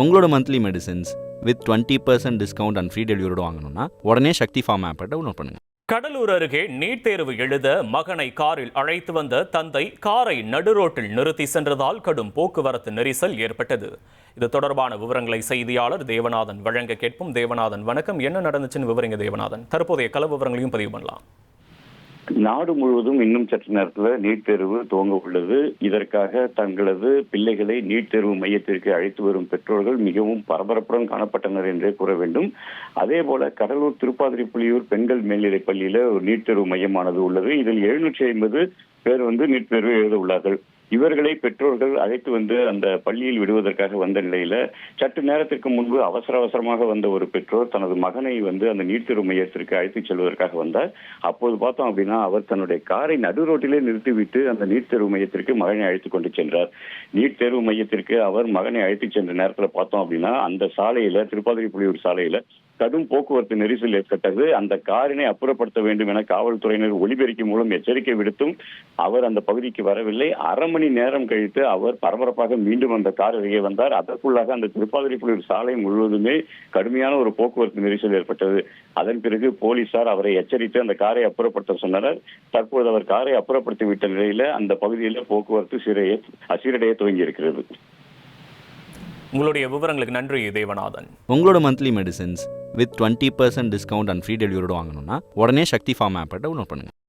உங்களோட monthly medicines with 20% discount and free டெலிவரியோட வாங்கணும்னா உடனே சக்தி ஃபார்ம் ஆப்பை டவுன்லோட் பண்ணுங்க. கடலூர் அருகே நீட் தேர்வு எழுத மகனை காரில் அழைத்து வந்த தந்தை காரை நடுரோட்டில் நிறுத்தி சென்றதால் கடும் போக்குவரத்து நெரிசல் ஏற்பட்டது. இது தொடர்பான விவரங்களை செய்தியாளர் தேவநாதன் வழங்க கேட்போம். தேவநாதன் வணக்கம். என்ன நடந்துச்சுன்னு விவரிங்க தேவநாதன். தற்போதைய கள விவரங்களையும் பதிவு பண்ணலாம். நாடு முழுவதும் இன்னும் சற்று நேரத்தில் நீட் தேர்வு துவங்க உள்ளது. இதற்காக தங்களது பிள்ளைகளை நீட் தேர்வு மையத்திற்கு அழைத்து வரும் பெற்றோர்கள் மிகவும் பரபரப்புடன் காணப்பட்டனர் என்றே கூற வேண்டும். அதே போல கடலூர் திருப்பாதிரிப்புலியூர் பெண்கள் மேல்நிலைப் பள்ளியில ஒரு நீட் தேர்வு மையமானது உள்ளது. இதில் 750 பேர் நீட் தேர்வு எழுத உள்ளார்கள். இவர்களை பெற்றோர்கள் அழைத்து வந்து அந்த பள்ளியில் விடுவதற்காக வந்த நிலையில சற்று நேரத்திற்கு முன்பு அவசரமாக வந்த ஒரு பெற்றோர் தனது மகனை அந்த நீட் தேர்வு மையத்திற்கு அழைத்து செல்வதற்காக வந்தார். அப்போது பார்த்தோம் அப்படின்னா அவர் தன்னுடைய காரை நடு ரோட்டிலே நிறுத்திவிட்டு அந்த நீட் தேர்வு மையத்திற்கு மகனை அழைத்து கொண்டு சென்றார். நீட் தேர்வு மையத்திற்கு அவர் மகனை அழைத்து சென்ற நேரத்தில் பார்த்தோம் அப்படின்னா அந்த சாலையில திருப்பாதிரிப்புலியூர் சாலையில கடும் போக்குவரத்து நெரிசல் ஏற்பட்டது. அந்த காரினை அப்புறப்படுத்த வேண்டும் என காவல்துறையினர் ஒலிபெருக்கி மூலம் எச்சரிக்கை விடுத்தும் அவர் அந்த பகுதிக்கு வரவில்லை. அரை மணி நேரம் கழித்து அவர் பரபரப்பாக மீண்டும் அந்த கார் அருகே வந்தார். அதற்குள்ளாக அந்த திருப்பாதிரிப்புலியூர் சாலை முழுவதுமே கடுமையான ஒரு போக்குவரத்து நெரிசல் ஏற்பட்டது. அதன் பிறகு போலீசார் அவரை எச்சரித்து அந்த காரை அப்புறப்படுத்த சொன்னனர். தற்போது அவர் காரை அப்புறப்படுத்தி விட்ட நிலையில அந்த பகுதியில் போக்குவரத்து சீரடைய துவங்கி இருக்கிறது. உங்களுடைய விவரங்களுக்கு நன்றி தேவநாதன். உங்களோட monthly medicines with 20% discount and free டெலிவரியோட வாங்கணும்னா உடனே சக்தி ஃபார்ம் ஆப்பை டவுன்லோட் பண்ணுங்க.